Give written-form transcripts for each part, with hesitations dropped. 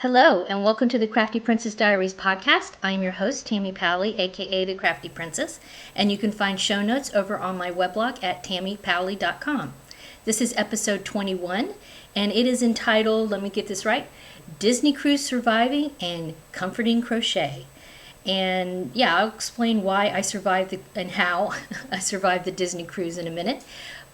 Hello, and welcome to the Crafty Princess Diaries podcast. I'm your host, Tammy Powley, aka the Crafty Princess, and you can find show notes over on my weblog at tammypowley.com. This is episode 21, and it is entitled, let me get this right, Disney Cruise Surviving and Comforting Crochet. And yeah, I'll explain why I survived and how I survived the Disney cruise in a minute.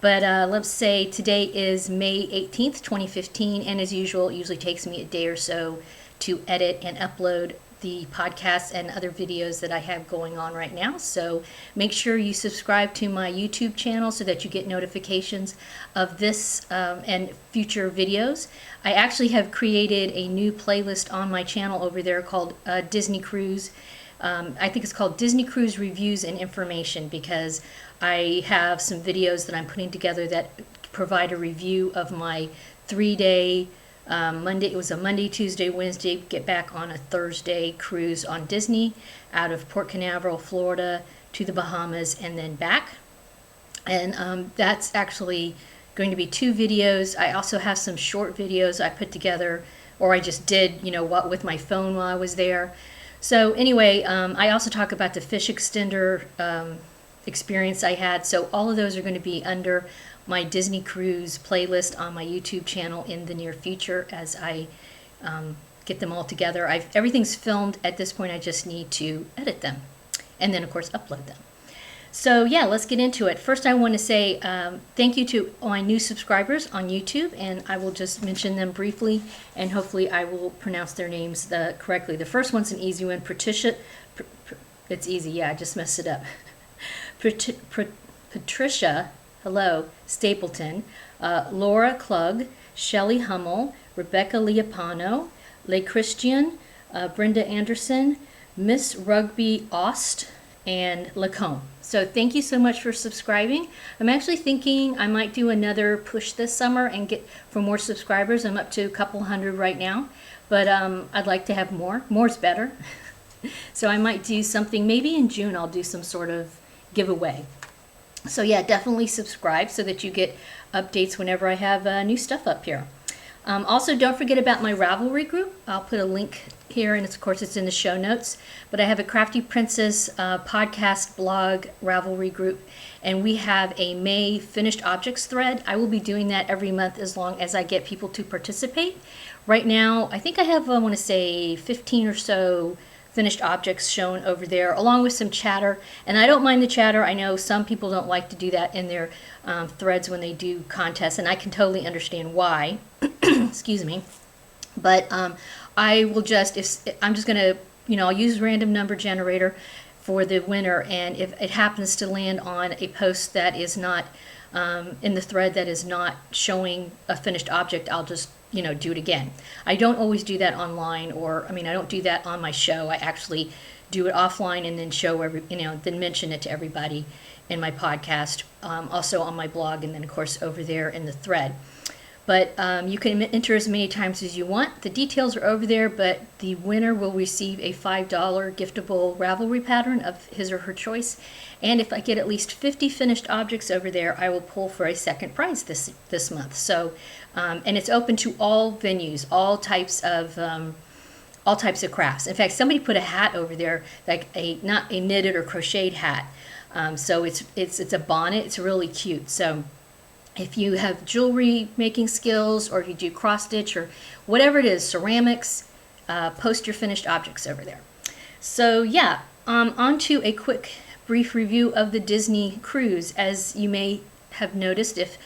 But let's say today is May 18th, 2015, and as usual, it usually takes me a day or so to edit and upload the podcasts and other videos that I have going on right now. So make sure you subscribe to my YouTube channel so that you get notifications of this and future videos. I actually have created a new playlist on my channel over there called Disney Cruise. I think it's called Disney Cruise Reviews and Information because I have some videos that I'm putting together that provide a review of my 3-day Monday. It was a Monday, Tuesday, Wednesday, get back on a Thursday cruise on Disney out of Port Canaveral, Florida to the Bahamas and then back. And that's actually going to be 2 videos. I also have some short videos I put together, or I just did, with my phone while I was there. So anyway, I also talk about the fish extender experience I had. So all of those are going to be under my Disney Cruise playlist on my YouTube channel in the near future as I get them all together. Everything's filmed at this point. I just need to edit them and then, of course, upload them. So yeah, let's get into it. First, I want to say thank you to all my new subscribers on YouTube, and I will just mention them briefly, and hopefully I will pronounce their names correctly. The first one's an easy one, Patricia. It's easy, yeah, I just messed it up. Patricia, hello, Stapleton, Laura Klug, Shelley Hummel, Rebecca Leopano, Le Christian, Brenda Anderson, Miss Rugby Ost, and Lacombe. So thank you so much for subscribing. I'm actually thinking I might do another push this summer and get for more subscribers. I'm up to a couple hundred right now, but I'd like to have more. More's better. So I might do something, maybe in June I'll do some sort of giveaway. So yeah, definitely subscribe so that you get updates whenever I have new stuff up here. Also, don't forget about my Ravelry group. I'll put a link here, and of course it's in the show notes. But I have a Crafty Princess podcast blog Ravelry group, and we have a May finished objects thread. I will be doing that every month as long as I get people to participate. Right now, I think I have, 15 or so finished objects shown over there, along with some chatter. And I don't mind the chatter. I know some people don't like to do that in their threads when they do contests, and I can totally understand why. Excuse me. But I will just, I'm just going to, I'll use random number generator for the winner, and if it happens to land on a post that is not in the thread that is not showing a finished object, I'll just do it again. I don't always do that online, I don't do that on my show. I actually do it offline and then then mention it to everybody in my podcast, also on my blog, and then of course over there in the thread. But you can enter as many times as you want. The details are over there, but the winner will receive a $5 giftable Ravelry pattern of his or her choice. And if I get at least 50 finished objects over there, I will pull for a second prize this month. So, and it's open to all venues, all types of crafts. In fact, somebody put a hat over there, like not a knitted or crocheted hat. So it's a bonnet. It's really cute. So if you have jewelry making skills, or if you do cross stitch or whatever it is, ceramics, post your finished objects over there. So yeah, on to a quick brief review of the Disney cruise. As you may have noticed, if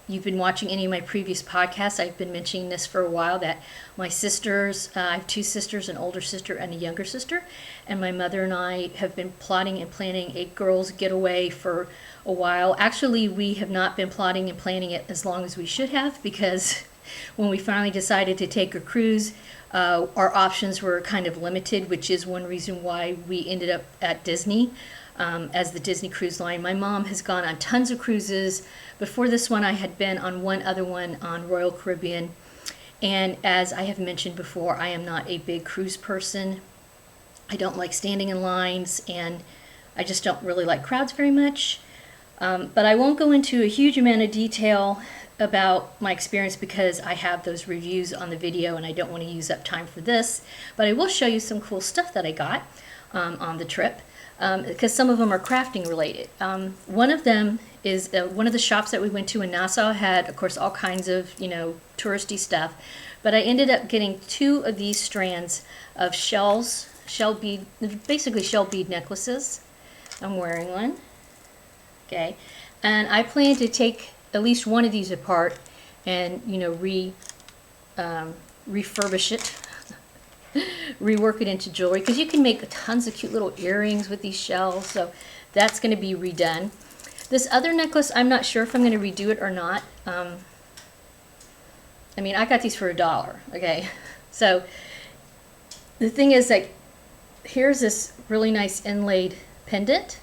you've been watching any of my previous podcasts, I've been mentioning this for a while, that my sisters, I have 2 sisters, an older sister and a younger sister, and my mother and I have been plotting and planning a girls' getaway for a while. Actually, we have not been plotting and planning it as long as we should have, because when we finally decided to take a cruise, our options were kind of limited, which is one reason why we ended up at Disney as the Disney Cruise Line. My mom has gone on tons of cruises. Before this one, I had been on one other one on Royal Caribbean. And as I have mentioned before, I am not a big cruise person. I don't like standing in lines, and I just don't really like crowds very much. But I won't go into a huge amount of detail about my experience because I have those reviews on the video and I don't want to use up time for this, but I will show you some cool stuff that I got on the trip, because some of them are crafting related. One of them is one of the shops that we went to in Nassau had, of course, all kinds of, you know, touristy stuff, but I ended up getting 2 of these strands of basically shell bead necklaces. I'm wearing one. Okay, and I plan to take at least one of these apart and, you know, refurbish it, rework it into jewelry, because you can make tons of cute little earrings with these shells. So that's going to be redone. This other necklace, I'm not sure if I'm going to redo it or not. I mean, I got these for $1. Okay, so the thing is, like, here's this really nice inlaid pendant,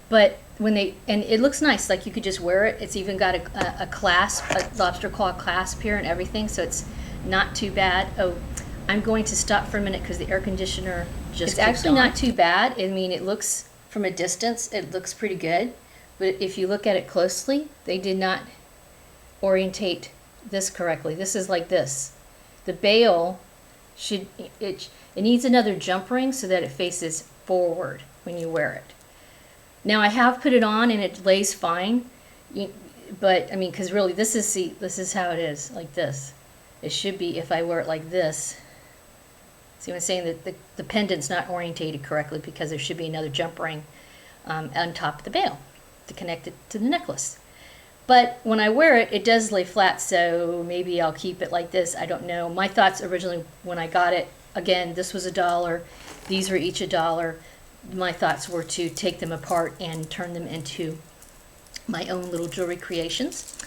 but and it looks nice, like you could just wear it. It's even got a clasp, a lobster claw clasp here and everything, so it's not too bad. Oh, I'm going to stop for a minute because the air conditioner just It's actually not too bad. I mean, it looks, from a distance, it looks pretty good, but if you look at it closely, they did not orientate this correctly. This is like this. The bail it needs another jump ring so that it faces forward when you wear it. Now I have put it on and it lays fine, but I mean, because really this is how it is, like this. It should be, if I wear it like this. See what I'm saying? That the pendant's not orientated correctly because there should be another jump ring on top of the bail to connect it to the necklace. But when I wear it, it does lay flat, so maybe I'll keep it like this. I don't know. My thoughts originally when I got it, again, this was $1. These were each $1. My thoughts were to take them apart and turn them into my own little jewelry creations.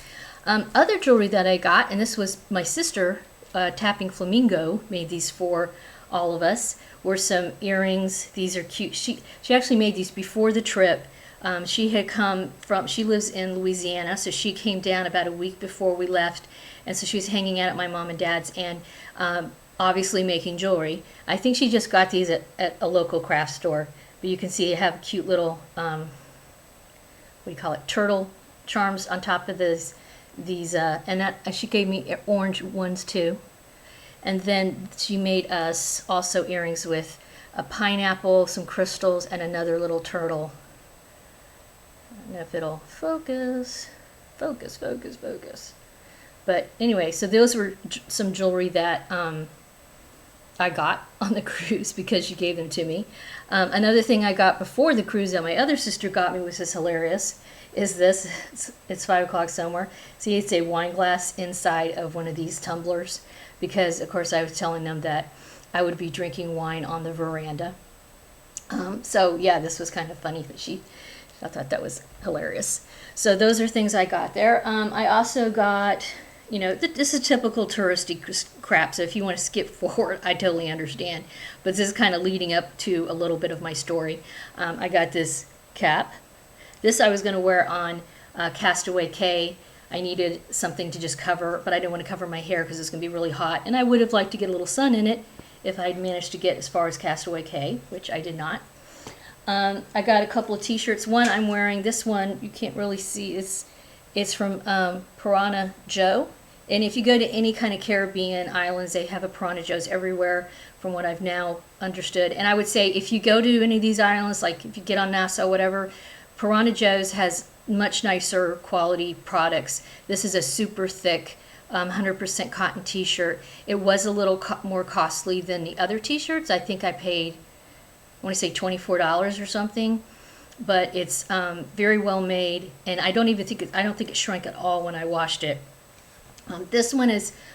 Other jewelry that I got, and this was my sister, Tapping Flamingo, made these for all of us, were some earrings. These are cute. She actually made these before the trip. She lives in Louisiana, so she came down about a week before we left, and so she was hanging out at my mom and dad's and obviously making jewelry. I think she just got these at a local craft store, but you can see I have cute little, what do you call it, turtle charms on top of these, and that she gave me orange ones too. And then she made us also earrings with a pineapple, some crystals, and another little turtle. I don't know if it'll focus. But anyway, so those were some jewelry that I got on the cruise because she gave them to me. Another thing I got before the cruise that my other sister got me, which is hilarious, is this. It's 5 o'clock somewhere. See, it's a wine glass inside of one of these tumblers because, of course, I was telling them that I would be drinking wine on the veranda. So, yeah, this was kind of funny that I thought that was hilarious. So those are things I got there. I also got, you know, this is typical touristy crap, so if you want to skip forward, I totally understand. But this is kind of leading up to a little bit of my story. I got this cap. This I was going to wear on Castaway Cay. I needed something to just cover, but I didn't want to cover my hair because it's going to be really hot. And I would have liked to get a little sun in it if I'd managed to get as far as Castaway Cay, which I did not. I got a couple of t-shirts. One I'm wearing, this one you can't really see, it's from Piranha Joe. And if you go to any kind of Caribbean islands, they have a Piranha Joe's everywhere from what I've now understood. And I would say if you go to any of these islands, like if you get on Nassau, whatever, Piranha Joe's has much nicer quality products. This is a super thick 100% cotton t-shirt. It was a little more costly than the other t-shirts. I think I paid, I want to say $24 or something, but it's very well made, and I don't think it shrank at all when I washed it. This one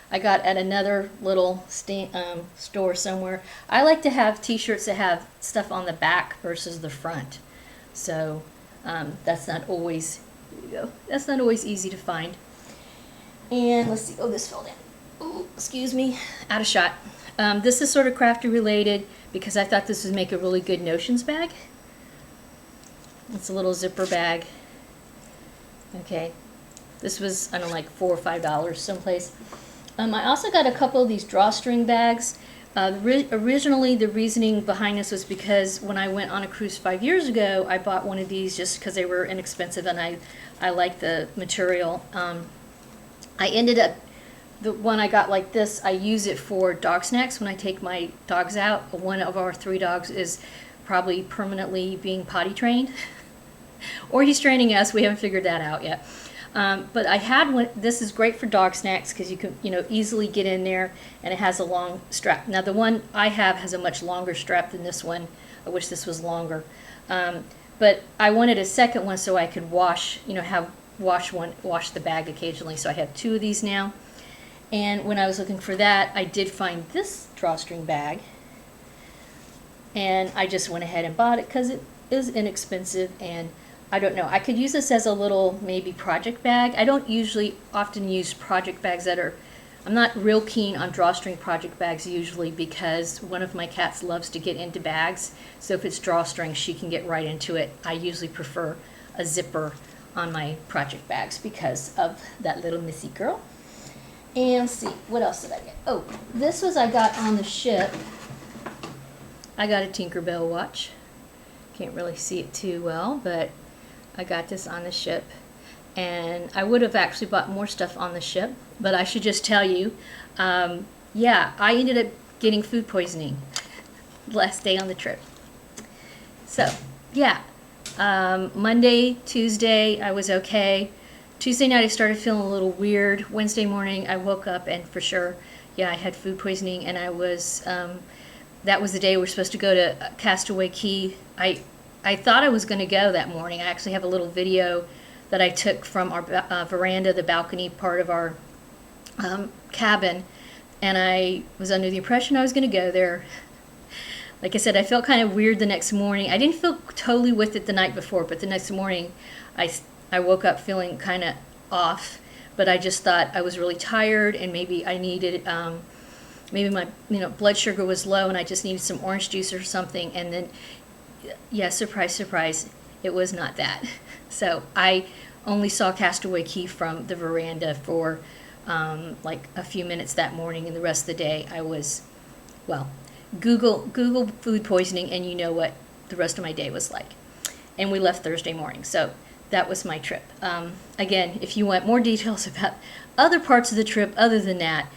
I got at another little store somewhere. I like to have t-shirts that have stuff on the back versus the front, so that's not always, here we go. That's not always easy to find. And let's see. Oh, this fell down. Oh, excuse me. Out of shot. This is sort of crafty related because I thought this would make a really good notions bag. It's a little zipper bag. Okay. This was, I don't know, like $4 or $5 someplace. I also got a couple of these drawstring bags. Originally, the reasoning behind this was because when I went on a cruise 5 years ago, I bought one of these just because they were inexpensive and I liked the material. I ended up, the one I got like this, I use it for dog snacks when I take my dogs out. One of our 3 dogs is probably permanently being potty trained. Or he's training us, we haven't figured that out yet. But I had one, this is great for dog snacks because you can, easily get in there, and it has a long strap. Now the one I have has a much longer strap than this one. I wish this was longer. But I wanted a second one so I could wash the bag occasionally. So I have 2 of these now. And when I was looking for that, I did find this drawstring bag. And I just went ahead and bought it because it is inexpensive, and I don't know, I could use this as a little maybe project bag. I don't usually often use project bags I'm not real keen on drawstring project bags usually, because one of my cats loves to get into bags. So if it's drawstring, she can get right into it. I usually prefer a zipper on my project bags because of that little missy girl. And let's see, what else did I get? Oh, this was I got on the ship. I got a Tinkerbell watch. Can't really see it too well, but I got this on the ship. And I would have actually bought more stuff on the ship, but I should just tell you, yeah, I ended up getting food poisoning last day on the trip. So, yeah, Monday, Tuesday, I was okay. Tuesday night, I started feeling a little weird. Wednesday morning, I woke up and for sure, yeah, I had food poisoning, and I was, that was the day we were supposed to go to Castaway Cay. I thought I was going to go that morning. I actually have a little video that I took from our veranda, the balcony part of our cabin, and I was under the impression I was going to go there. Like I said, I felt kind of weird the next morning. I didn't feel totally with it the night before, but the next morning I woke up feeling kind of off, but I just thought I was really tired, and maybe I needed, maybe my blood sugar was low and I just needed some orange juice or something. And then, yeah, surprise, surprise, it was not that. So I only saw Castaway Cay from the veranda for like a few minutes that morning, and the rest of the day I was, well, Google food poisoning, and you know what the rest of my day was like. And we left Thursday morning, so that was my trip. Again, if you want more details about other parts of the trip other than that,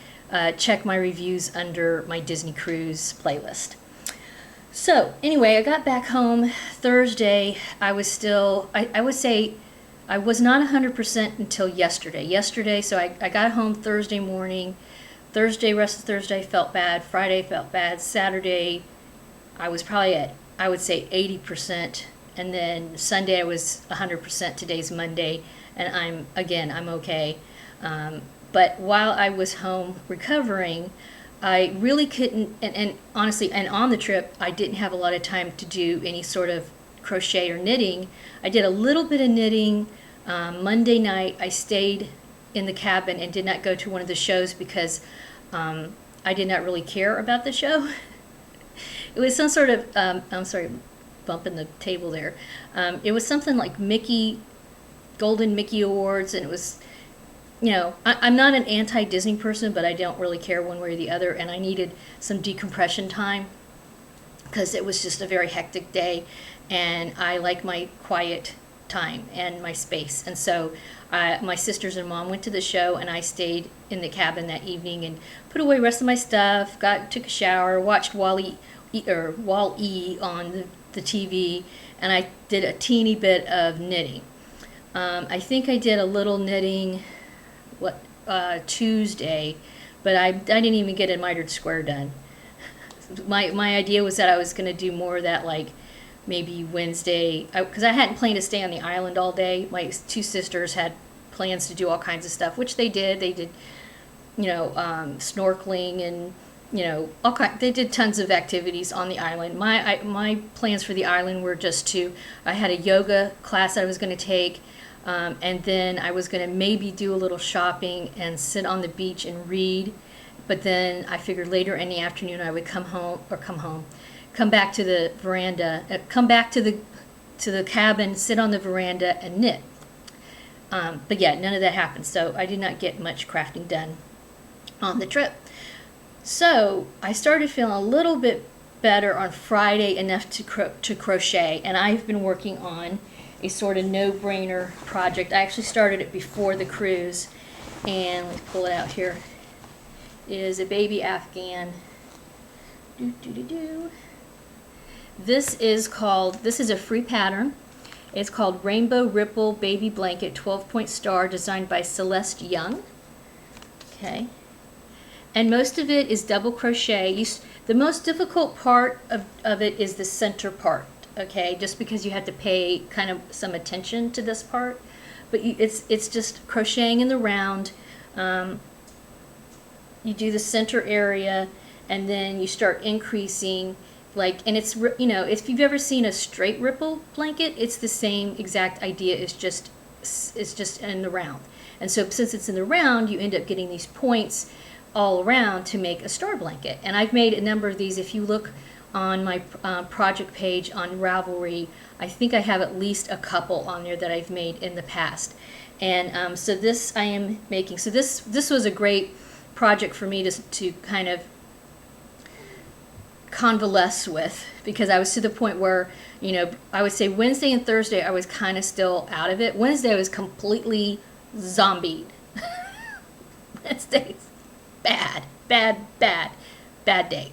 check my reviews under my Disney Cruise playlist. So anyway, I got back home Thursday. I was still, I would say, I was not 100% until yesterday. So I got home Thursday morning. Thursday, rest of Thursday felt bad. Friday felt bad. Saturday, I was probably at, I would say, 80%. And then Sunday I was 100%. Today's Monday, and I'm okay. But while I was home recovering, I really couldn't, and honestly, and on the trip, I didn't have a lot of time to do any sort of crochet or knitting. I did a little bit of knitting. Monday night, I stayed in the cabin and did not go to one of the shows because I did not really care about the show. It was some sort of, I'm sorry, bumping the table there. It was something like Golden Mickey Awards, and it was, I'm not an anti-Disney person, but I don't really care one way or the other, and I needed some decompression time because it was just a very hectic day, and I like my quiet time and my space. And so my sisters and mom went to the show, and I stayed in the cabin that evening and put away the rest of my stuff, took a shower, watched Wall-E on the TV, and I did a teeny bit of knitting. I think I did a little knitting Tuesday, but I didn't even get a mitered square done. My idea was that I was going to do more of that, like maybe Wednesday, because I hadn't planned to stay on the island all day. My 2 sisters had plans to do all kinds of stuff, which they did. They did, snorkeling and they did tons of activities on the island. My plans for the island were I had a yoga class that I was going to take. And then I was going to maybe do a little shopping and sit on the beach and read. But then I figured later in the afternoon I would come back to the veranda, come back to the cabin, sit on the veranda and knit. But yeah, none of that happened. So I did not get much crafting done on the trip. So I started feeling a little bit better on Friday enough to crochet. And I've been working on a sort of no-brainer project. I actually started it before the cruise, And let's pull it out here. Is a baby afghan. This is a free pattern. It's called Rainbow Ripple Baby Blanket 12-point star, designed by Celeste Young. Okay. And most of it is double crochet. The most difficult part of it is the center part, okay? Just because you have to pay kind of some attention to this part. But it's just crocheting in the round. You do the center area, and then you start increasing, and it's, if you've ever seen a straight ripple blanket, it's the same exact idea. It's just in the round. And so since it's in the round, you end up getting these points all around to make a star blanket. And I've made a number of these. If you look on my project page on Ravelry, I think I have at least a couple on there that I've made in the past. And so this I am making. So this was a great project for me to kind of convalesce with, because I was to the point where, I would say Wednesday and Thursday I was kind of still out of it. Wednesday I was completely zombied. Wednesday's bad day.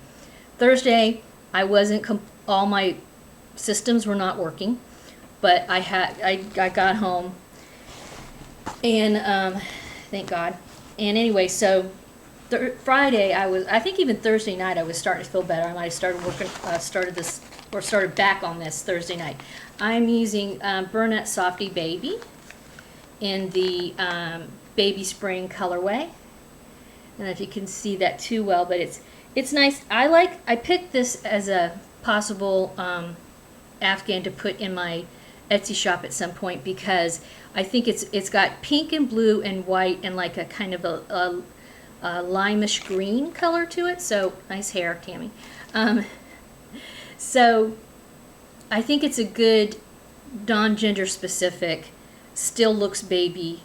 Thursday I wasn't, all my systems were not working, but I got home, and thank God. And anyway, so Friday I think even Thursday night I was starting to feel better. I might have started back on this Thursday night. I'm using Bernat Softy Baby in the Baby Spring colorway. I don't know if you can see that too well, but it's nice. I picked this as a possible afghan to put in my Etsy shop at some point, because I think it's got pink and blue and white and like a kind of a limeish green color to it. So nice hair, Tammy. So I think it's a good non-gender specific, still looks baby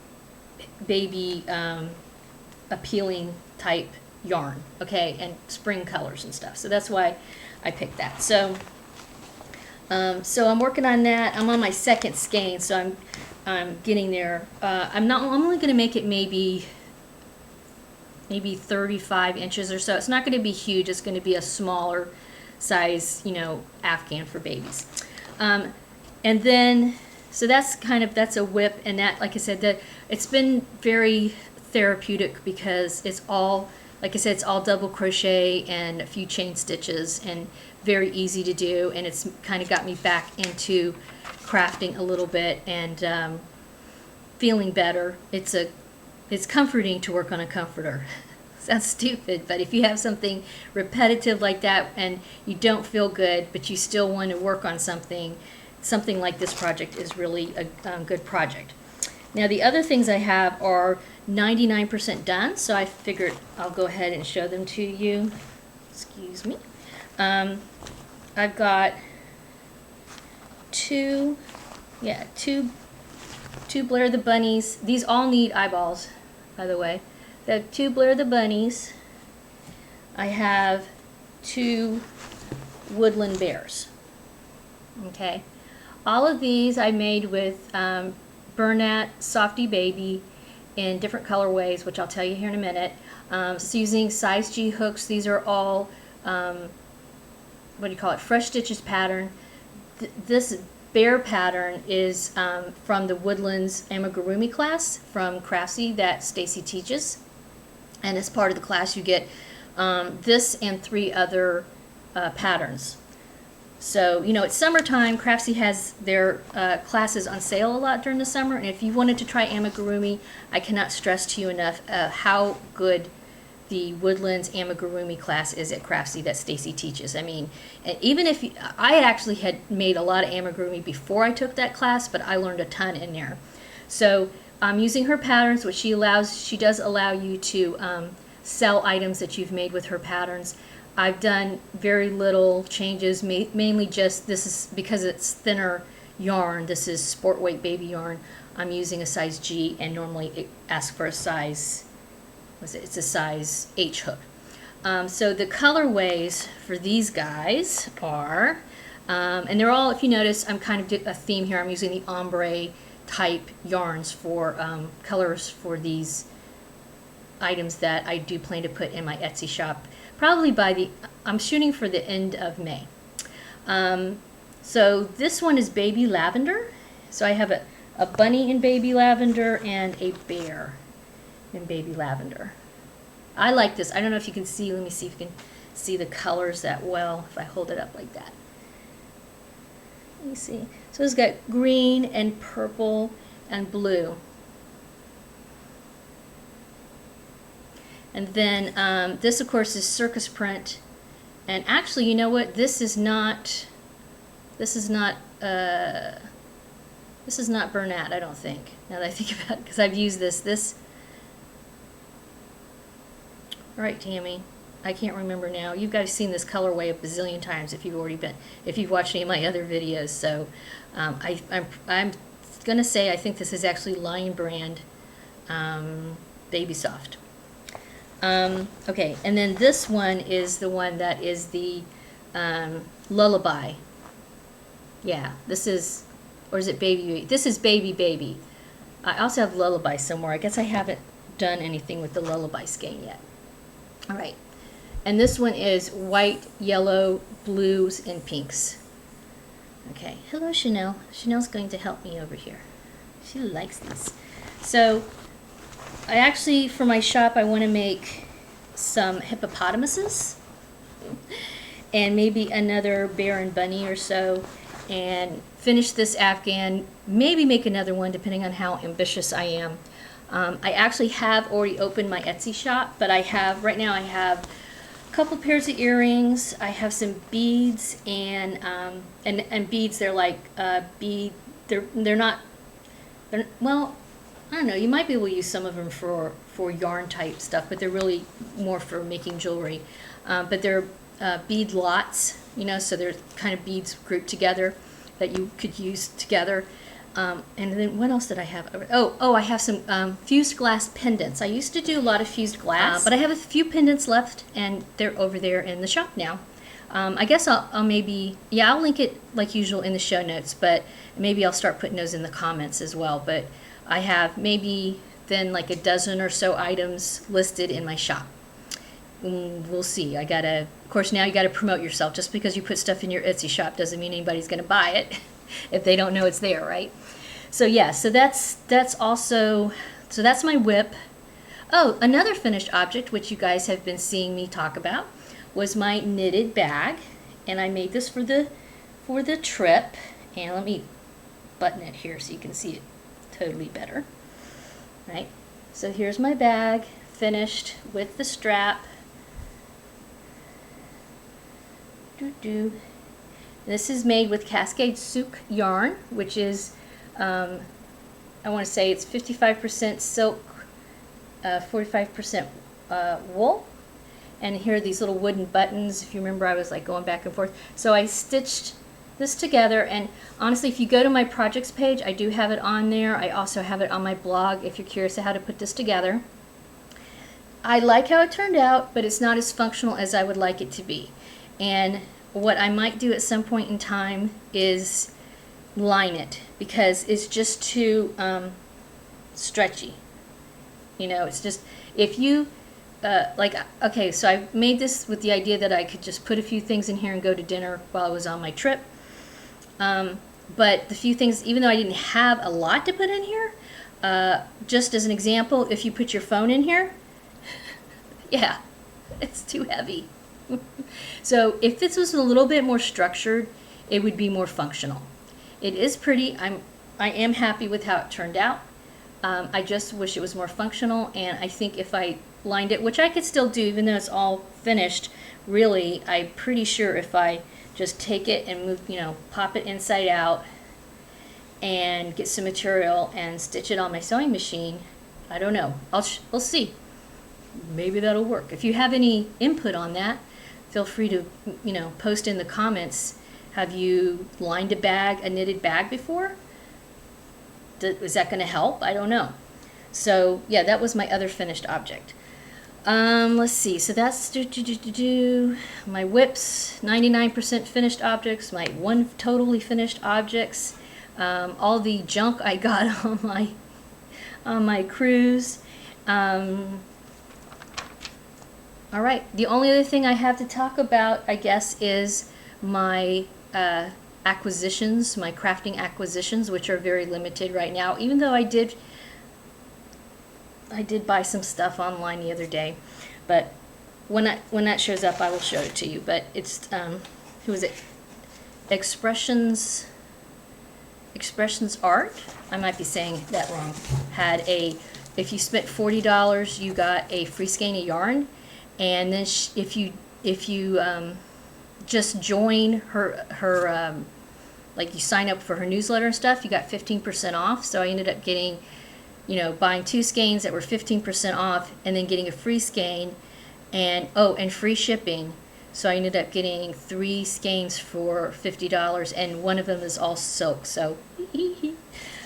appealing type yarn, okay, and spring colors and stuff. So that's why I picked that. So I'm working on that. I'm on my second skein, so I'm getting there. I'm only going to make it maybe 35 inches or so. It's not going to be huge. It's going to be a smaller size, afghan for babies. And then, so that's a whip, and that, like I said, it's been very therapeutic, because it's all, like I said, it's all double crochet and a few chain stitches, and very easy to do, and it's kind of got me back into crafting a little bit, and feeling better. It's comforting to work on a comforter. Sounds stupid, but if you have something repetitive like that and you don't feel good, but you still want to work on something like this project is really a good project. Now the other things I have are 99% done, so I figured I'll go ahead and show them to you. Excuse me. I've got two Blair the Bunnies. These all need eyeballs, by the way. I have two Blair the Bunnies. I have two Woodland Bears. Okay. All of these I made with Bernat Softy Baby in different colorways, which I'll tell you here in a minute. So using size G hooks. These are all, Fresh Stitches pattern. This bear pattern is from the Woodlands Amigurumi class from Craftsy that Stacy teaches. And as part of the class you get this and 3 other patterns. So, it's summertime. Craftsy has their classes on sale a lot during the summer, and if you wanted to try amigurumi, I cannot stress to you enough how good the Woodlands amigurumi class is at Craftsy that Stacy teaches. I mean, even if I actually had made a lot of amigurumi before I took that class, but I learned a ton in there. So I'm using her patterns, which she does allow you to sell items that you've made with her patterns. I've done very little changes, mainly just, this is because it's thinner yarn. This is sport weight baby yarn. I'm using a size G, and normally it asks for a size, it's a size H hook. So the colorways for these guys are, and they're all, if you notice, I'm kind of a theme here. I'm using the ombre type yarns for colors for these items that I do plan to put in my Etsy shop, probably I'm shooting for the end of May. So this one is baby lavender. So I have a bunny in baby lavender and a bear in baby lavender. I like this. I don't know if you can see. Let me see if you can see the colors that well if I hold it up like that. Let me see. So it's got green and purple and blue. And then this, of course, is circus print. And actually, you know what? This is not Bernat, I don't think. Now that I think about it, because I've used this. All right, Tammy. I can't remember now. You guys seen this colorway a bazillion times if you've watched any of my other videos. So I'm gonna say I think this is actually Lion Brand Baby Soft. Okay, and then this one is the one that is the Lullaby. Yeah, this is, or is it Baby? This is Baby. I also have Lullaby somewhere. I guess I haven't done anything with the Lullaby skein yet. All right. And this one is white, yellow, blues, and pinks. Okay, hello Chanel. Chanel's going to help me over here. She likes these. So I actually, for my shop, I want to make some hippopotamuses and maybe another bear and bunny or so, and finish this Afghan, maybe make another one depending on how ambitious I am. I actually have already opened my Etsy shop, but right now I have a couple pairs of earrings. I have some beads and beads. They're like well, I don't know. You might be able to use some of them for yarn type stuff, but they're really more for making jewelry. But they're bead lots, so they're kind of beads grouped together that you could use together. And then what else did I have? Oh, I have some fused glass pendants. I used to do a lot of fused glass, but I have a few pendants left, and they're over there in the shop now. I guess I'll maybe, I'll link it like usual in the show notes, but maybe I'll start putting those in the comments as well. But I have maybe then like a dozen or so items listed in my shop. We'll see. Of course, now you gotta promote yourself. Just because you put stuff in your Etsy shop doesn't mean anybody's gonna buy it if they don't know it's there, right? So yeah, so that's my whip. Oh, another finished object, which you guys have been seeing me talk about, was my knitted bag, and I made this for the trip. And let me button it here so you can see it totally better. Right? So here's my bag, finished with the strap. This is made with Cascade Souk yarn, which is, I want to say it's 55% silk, 45% wool. And here are these little wooden buttons. If you remember, I was like going back and forth. So I stitched this together, and honestly, if you go to my projects page, I do have it on there. I also have it on my blog if you're curious how to put this together. I like how it turned out, but it's not as functional as I would like it to be. And what I might do at some point in time is line it, because it's just too stretchy. It's just, if you okay, so I made this with the idea that I could just put a few things in here and go to dinner while I was on my trip. But the few things, even though I didn't have a lot to put in here, just as an example, if you put your phone in here, yeah, it's too heavy. So if this was a little bit more structured, it would be more functional. It is pretty. I am happy with how it turned out. I just wish it was more functional, and I think if I lined it, which I could still do even though it's all finished, really, I'm pretty sure if I just take it and move, pop it inside out and get some material and stitch it on my sewing machine, I don't know. We'll see. Maybe that'll work. If you have any input on that, feel free to, post in the comments. Have you lined a knitted bag before? Is that going to help? I don't know. So yeah, that was my other finished object. Let's see. So that's my whips, 99% finished objects, my one totally finished objects, all the junk I got on my cruise. All right, the only other thing I have to talk about, I guess, is my acquisitions, my crafting acquisitions, which are very limited right now, even though I did buy some stuff online the other day. But when that shows up, I will show it to you. But it's, who is it? Expressions Art, I might be saying that wrong, had a, if you spent $40, you got a free skein of yarn. And then if you just join her like you sign up for her newsletter and stuff, you got 15% off. So I ended up getting, buying 2 skeins that were 15% off, and then getting a free skein, and free shipping. So I ended up getting 3 skeins for $50, and one of them is all silk. So,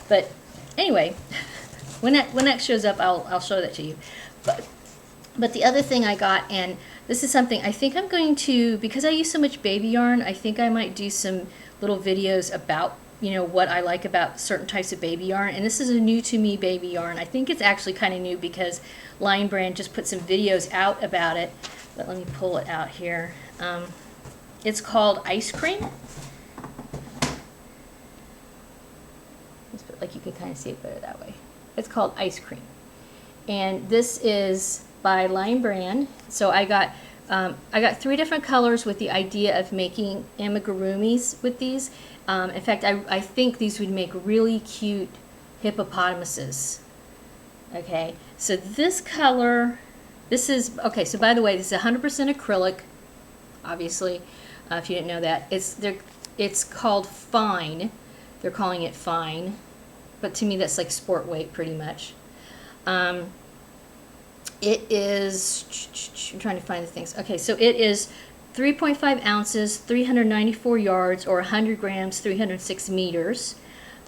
but anyway, when that shows up, I'll show that to you. But the other thing I got, and this is something I think I'm going to, because I use so much baby yarn, I think I might do some little videos about, what I like about certain types of baby yarn. And this is a new to me baby yarn. I think it's actually kind of new because Lion Brand just put some videos out about it. But let me pull it out here. It's called Ice Cream. Like you can kind of see it better that way. It's called Ice Cream. And this is by Lion Brand. So I got 3 different colors with the idea of making amigurumis with these. In fact, I think these would make really cute hippopotamuses. Okay, so this color, okay, so by the way, this is 100% acrylic, obviously, if you didn't know that. It's called Fine. They're calling it Fine, but to me that's like sport weight pretty much. It is, I'm trying to find the things. Okay, so it is 3.5 ounces, 394 yards, or 100 grams, 306 meters,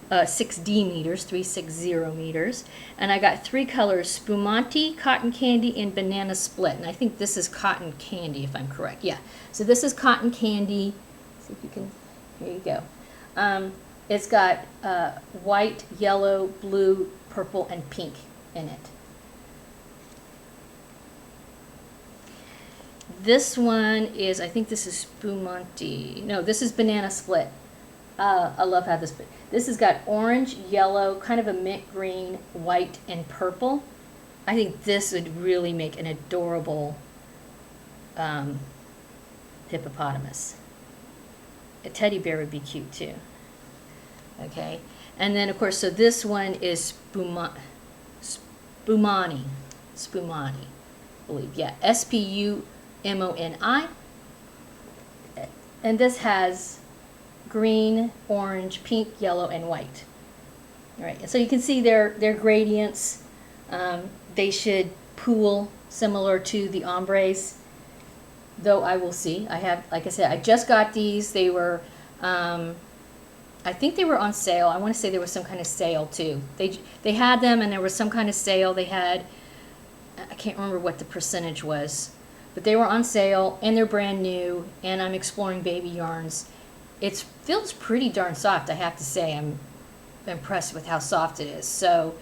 6D meters, 360 meters. And I got 3 colors, Spumante, Cotton Candy, and Banana Split. And I think this is Cotton Candy, if I'm correct. Yeah, so this is Cotton Candy. See if you can, here you go. It's got white, yellow, blue, purple, and pink in it. This one is, I think this is Spumante. No, this is Banana Split. I love how this has got orange, yellow, kind of a mint green, white, and purple. I think this would really make an adorable hippopotamus. A teddy bear would be cute too. Okay, and then of course, so this one is Spumani, I believe. Yeah, SPUMONI. And this has green, orange, pink, yellow, and white. All right, and so you can see their gradients. They should pool similar to the ombres, though I will see. I have, like I said, I just got these. They were, I think they were on sale. I want to say there was some kind of sale too. They had them, and there was some kind of sale. They had, I can't remember what the percentage was, but they were on sale, and they're brand new, and I'm exploring baby yarns. It feels pretty darn soft, I have to say. I'm impressed with how soft it is. So,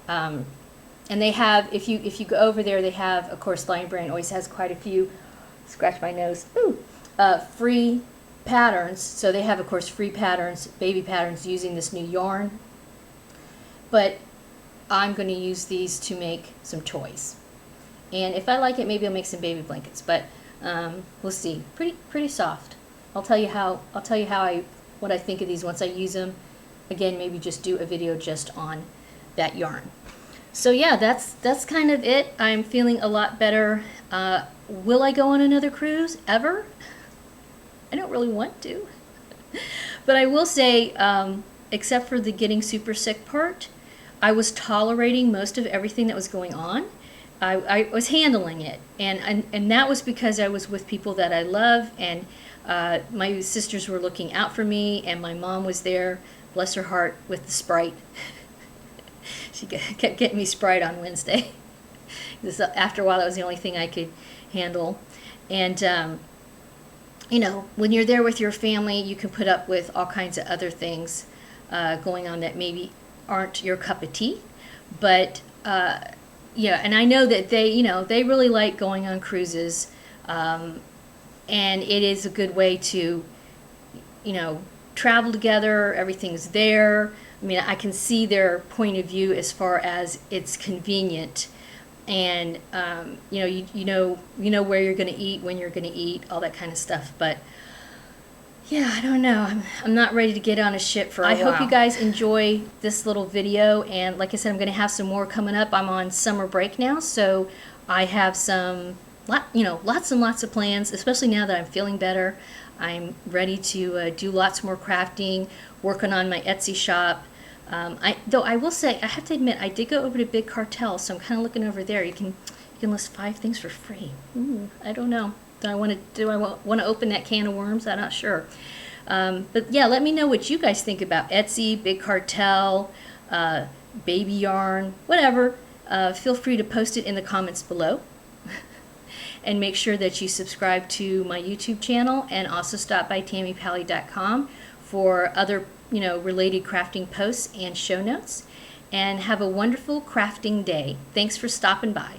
and they have, if you go over there, they have, of course, Lion Brand always has quite a few, scratch my nose, free patterns. So they have, of course, free patterns, baby patterns using this new yarn. But I'm going to use these to make some toys. And if I like it, maybe I'll make some baby blankets. But we'll see. Pretty soft. I'll tell you what I think of these once I use them. Again, maybe just do a video just on that yarn. So yeah, that's kind of it. I'm feeling a lot better. Will I go on another cruise ever? I don't really want to. But I will say, except for the getting super sick part, I was tolerating most of everything that was going on. I was handling it, and that was because I was with people that I love, and my sisters were looking out for me, and my mom was there, bless her heart, with the Sprite. She kept getting me Sprite on Wednesday. After a while, that was the only thing I could handle. And, when you're there with your family, you can put up with all kinds of other things going on that maybe aren't your cup of tea. But yeah, and I know that they really like going on cruises, and it is a good way to, travel together. Everything's there. I mean, I can see their point of view as far as it's convenient, and you know where you're going to eat, when you're going to eat, all that kind of stuff. But yeah, I don't know. I'm not ready to get on a ship for a while. I hope you guys enjoy this little video, and like I said, I'm going to have some more coming up. I'm on summer break now, so I have lots and lots of plans, especially now that I'm feeling better. I'm ready to do lots more crafting, working on my Etsy shop. Though I will say, I have to admit, I did go over to Big Cartel, so I'm kind of looking over there. You can list 5 things for free. I don't know. Do I want to open that can of worms? I'm not sure. But yeah, let me know what you guys think about Etsy, Big Cartel, baby yarn, whatever. Feel free to post it in the comments below. And make sure that you subscribe to my YouTube channel, and also stop by TammyPally.com for other related crafting posts and show notes. And have a wonderful crafting day. Thanks for stopping by.